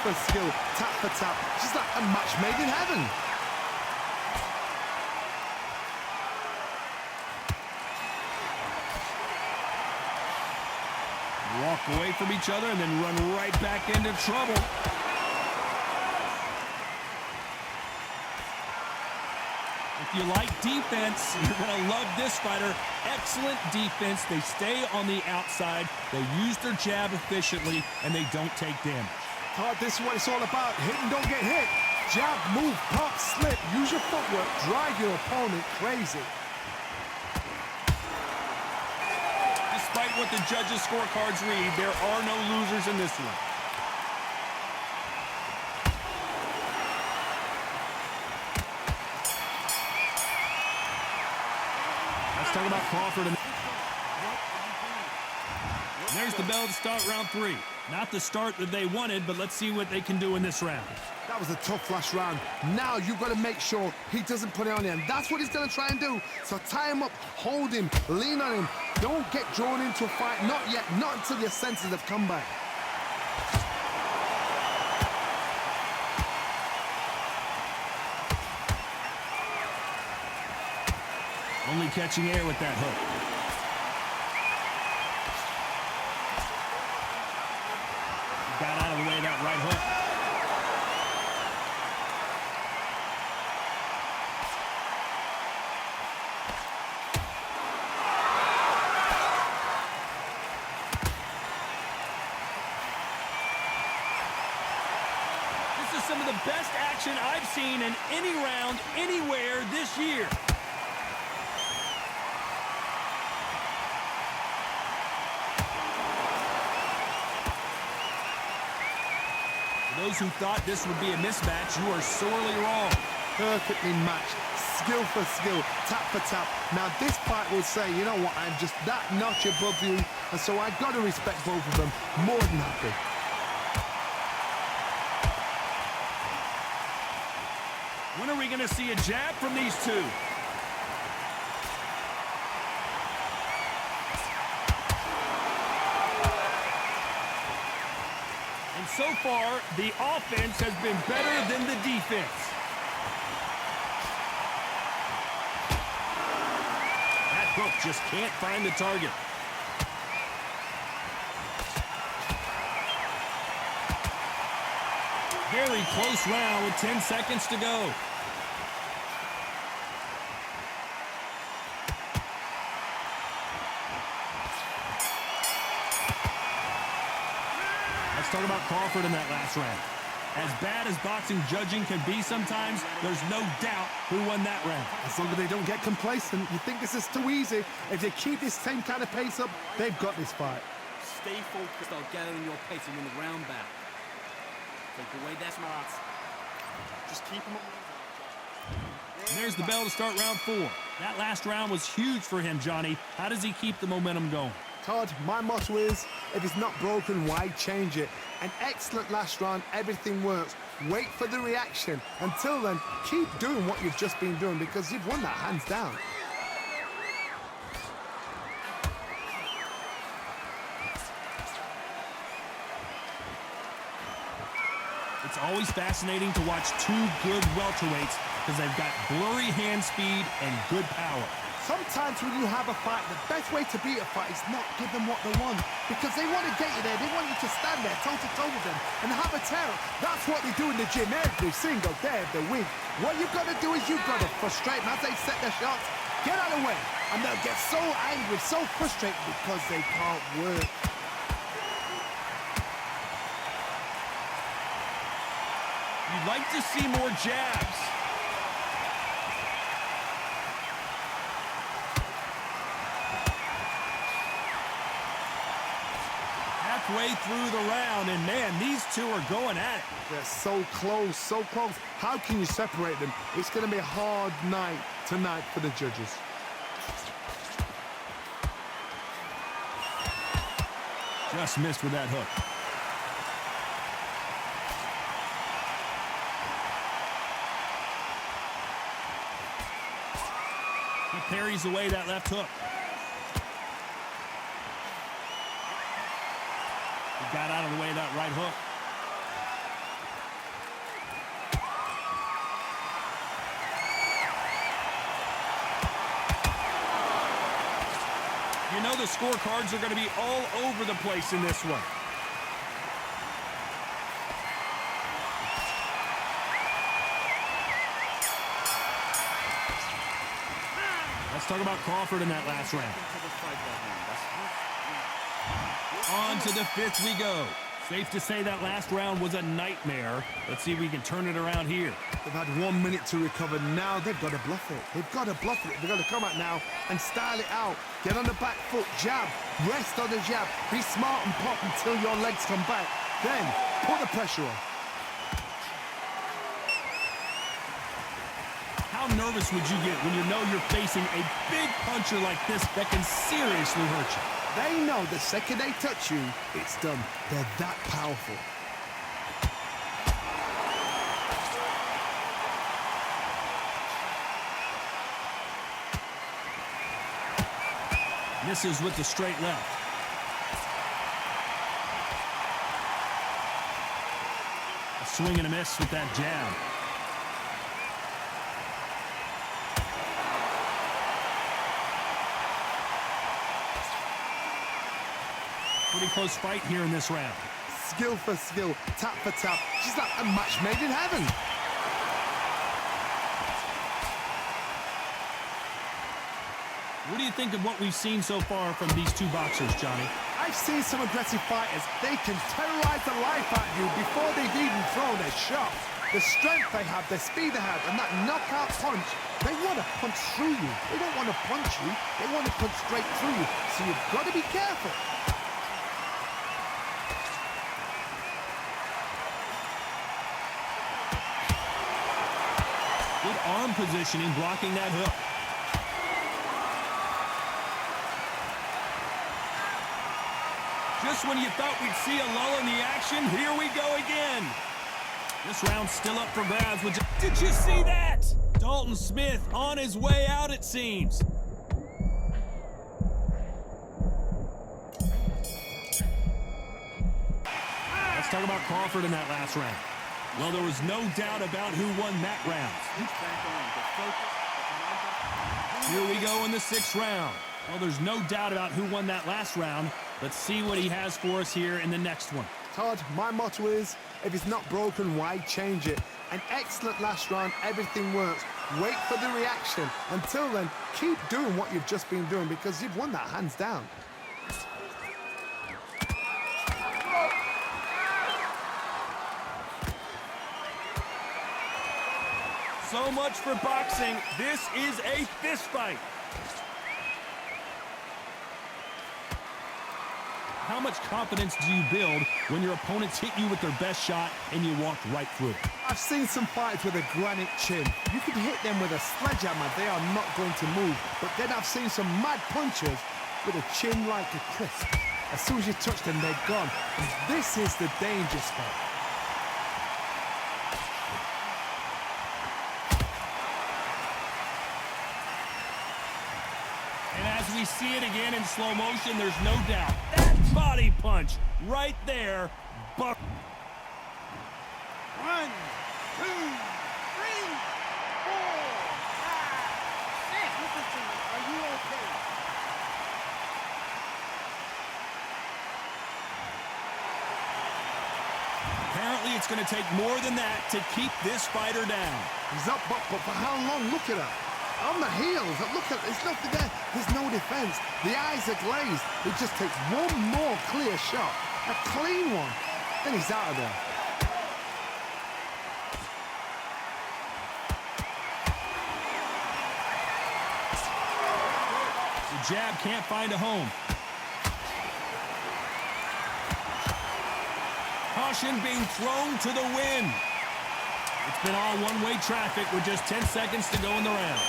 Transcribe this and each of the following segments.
for skill, tap for tap. Just like a match made in heaven. Walk away from each other and then run right back into trouble. If you like defense, you're going to love this fighter. Excellent defense. They stay on the outside. They use their jab efficiently, and they don't take damage. Todd, this is what it's all about. Hit and don't get hit. Jab, move, pop, slip. Use your footwork. Drive your opponent crazy. Despite what the judges' scorecards read, there are no losers in this one. Let's talk about Crawford. There's the bell to start round 3. Not the start that they wanted, but let's see what they can do in this round. That was a tough last round. Now you've got to make sure he doesn't put it on you, and that's what he's going to try and do. So tie him up, hold him, lean on him. Don't get drawn into a fight. Not yet. Not until your senses have come back. Only catching air with that hook. Got out of the way of that right hook. This is some of the best action I've seen in any round, anywhere this year. Those who thought this would be a mismatch, you are sorely wrong. Perfectly matched, skill for skill, tap for tap. Now this fight will say, you know what, I'm just that notch above you, and so I've got to respect both of them. More than happy. When are we going to see a jab from these two? So far, the offense has been better than the defense. That hook just can't find the target. Very close round with 10 seconds to go. Let's talk about Crawford in that last round. As bad as boxing judging can be sometimes, there's no doubt who won that round. As long as they don't get complacent, you think this is too easy. If they keep this same kind of pace up, they've got this fight. Stay focused on gathering your pace and win the round back. Take away that smarts. Just keep them up. There's the bell to start round 4. That last round was huge for him, Johnny. How does he keep the momentum going? Todd, my motto is, if it's not broken, why change it? An excellent last round, everything works. Wait for the reaction. Until then, keep doing what you've just been doing because you've won that hands down. It's always fascinating to watch two good welterweights because they've got blurry hand speed and good power. Sometimes when you have a fight, the best way to beat a fight is not give them what they want. Because they want to get you there. They want you to stand there toe-to-toe with them and have a tear. That's what they do in the gym every single day of the week. What you've got to do is you've got to frustrate them as they set their shots. Get out of the way. And they'll get so angry, so frustrated because they can't work. You'd like to see more jabs. Halfway through the round, and man, these two are going at it. They're so close, so close. How can you separate them? It's going to be a hard night tonight for the judges. Just missed with that hook. He parries away that left hook. He got out of the way of that right hook. know the scorecards are going to be all over the place in this one. Let's talk about Crawford in that last round. On to the fifth we go. Safe to say that last round was a nightmare. Let's see if we can turn it around here. They've had 1 minute to recover. Now they've got to bluff it. They've got to bluff it. They've got to come out now and style it out. Get on the back foot, jab, rest on the jab. Be smart and pop until your legs come back. Then put the pressure on. How nervous would you get when you know you're facing a big puncher like this that can seriously hurt you? They know the second they touch you, it's done. They're that powerful. Misses with the straight left. A swing and a miss with that jab. Pretty close fight here in this round. Skill for skill, tap for tap. She's like a match made in heaven. What do you think of what we've seen so far from these two boxers, Johnny? I've seen some aggressive fighters. They can terrorize the life out of you before they've even thrown a shot. The strength they have, the speed they have, and that knockout punch, they want to punch through you. They don't want to punch you. They want to punch straight through you. So you've got to be careful. Good arm positioning, blocking that hook. Just when you thought we'd see a lull in the action, here we go again. This round's still up for grabs. Did you see that? Dalton Smith on his way out, it seems. Let's talk about Crawford in that last round. Well, there was no doubt about who won that round. Here we go in the sixth round. Well, there's no doubt about who won that last round. Let's see what he has for us here in the next one. Todd, my motto is, if it's not broken, why change it? An excellent last round, everything works. Wait for the reaction. Until then, keep doing what you've just been doing because you've won that hands down. So much for boxing. This is a fist fight. How much confidence do you build when your opponents hit you with their best shot and you walk right through it? I've seen some fighters with a granite chin. You can hit them with a sledgehammer, they are not going to move. But then I've seen some mad punchers with a chin like a crisp. As soon as you touch them, they're gone. And this is the danger spot. And as we see it again in slow motion, there's no doubt. That body punch right there. 1, 2, 3, 4, 5, 6. Listen to me. Are you okay? Apparently, it's going to take more than that to keep this fighter down. He's up, but for how long? Look at her. On the heels, look at, there's nothing there. There's no defense. The eyes are glazed. It just takes one more clear shot, a clean one, then he's out of there. The jab can't find a home. Caution being thrown to the wind. It's been all one-way traffic with just 10 seconds to go in the round.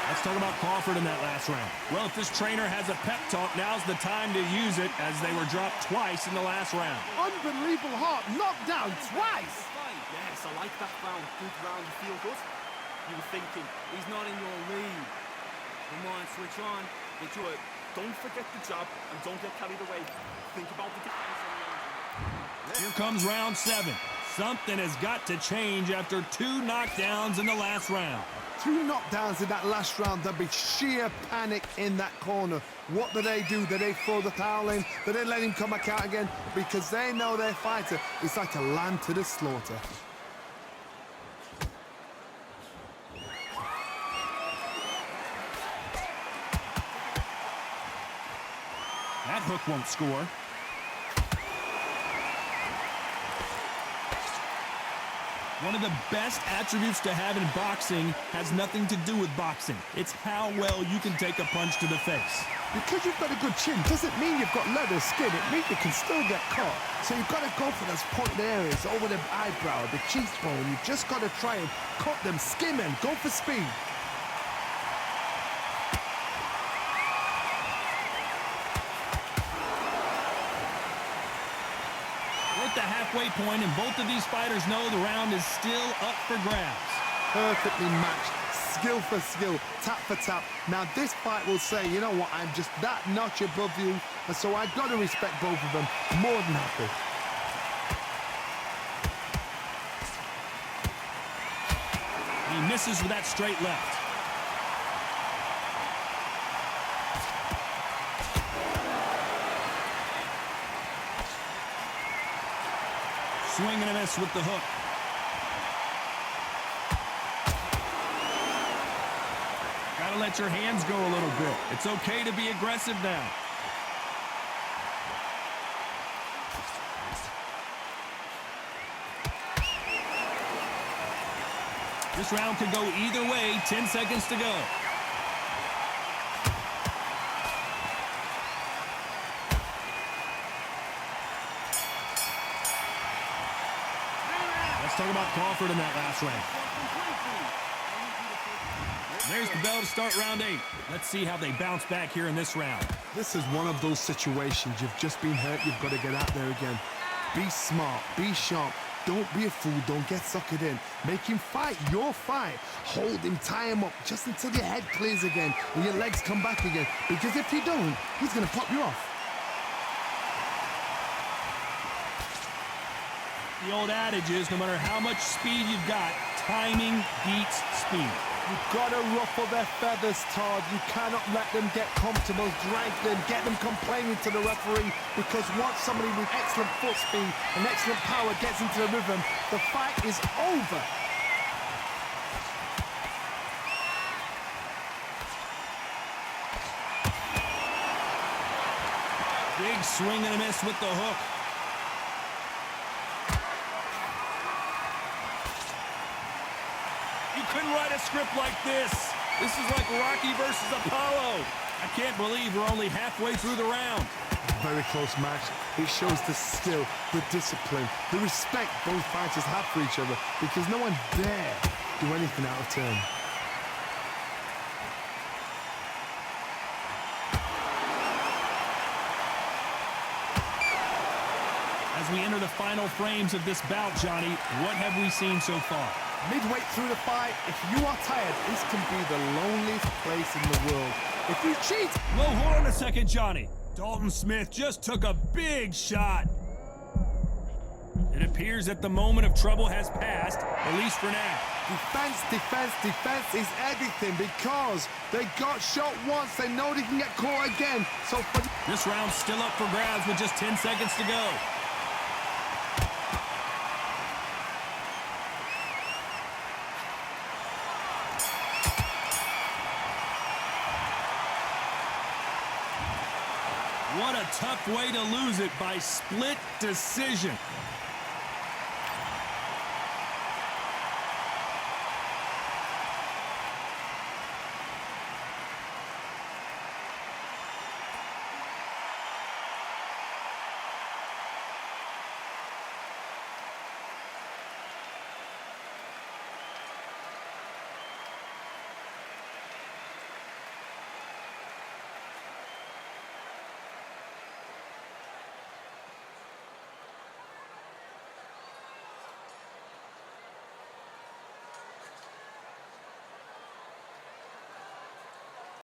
Let's talk about Crawford in that last round. Well, if this trainer has a pep talk, now's the time to use it as they were dropped twice in the last round. Unbelievable heart, knocked down twice. Yes, I like that round. Good round, you feel good. You were thinking, he's not in your league. Come on, switch on. Enjoy it. Don't forget the jab and don't get carried away. Think about the defense. Here comes round 7. Something has got to change after 2 knockdowns in the last round. 2 knockdowns in that last round. There'll be sheer panic in that corner. What do? Do they throw the towel in? Do they let him come back out again? Because they know their fighter is like a lamb to the slaughter. That hook won't score. One of the best attributes to have in boxing has nothing to do with boxing. It's how well you can take a punch to the face. Because you've got a good chin doesn't mean you've got leather skin. It means you can still get caught. So you've got to go for those pointed areas over the eyebrow, the cheekbone. You've just got to try and cut them, skim them, go for speed. We're at the halfway point, and both of these fighters know the round is still up for grabs. Perfectly matched, skill for skill, tap for tap. Now this fight will say, you know what, I'm just that notch above you, and so I've got to respect both of them more than happy. He misses with that straight left. Swing and a miss with the hook. Gotta let your hands go a little bit. It's okay to be aggressive now. This round could go either way. 10 seconds to go. Let's talk about Crawford in that last round. There's the bell to start round 8. Let's see how they bounce back here in this round. This is one of those situations. You've just been hurt. You've got to get out there again. Be smart. Be sharp. Don't be a fool. Don't get suckered in. Make him fight your fight. Hold him, tie him up just until your head clears again and your legs come back again. Because if you don't, he's going to pop you off. The old adage is no matter how much speed you've got, timing beats speed. You've got to ruffle their feathers, Todd. You cannot let them get comfortable, drag them, get them complaining to the referee, because once somebody with excellent foot speed and excellent power gets into the rhythm, the fight is over. Big swing and a miss with the hook. You couldn't write a script like this. This is like Rocky versus Apollo. I can't believe we're only halfway through the round. Very close match. It shows the skill, the discipline, the respect both fighters have for each other, because no one dare do anything out of turn. As we enter the final frames of this bout, Johnny, what have we seen so far? Midway through the fight, if you are tired, this can be the loneliest place in the world. If you cheat... Whoa, hold on a second, Johnny. Dalton Smith just took a big shot. It appears that the moment of trouble has passed, at least for now. Defense, defense, defense is everything, because they got shot once, they know they can get caught again. So for... This round's still up for grabs with just 10 seconds to go. What a tough way to lose it by split decision.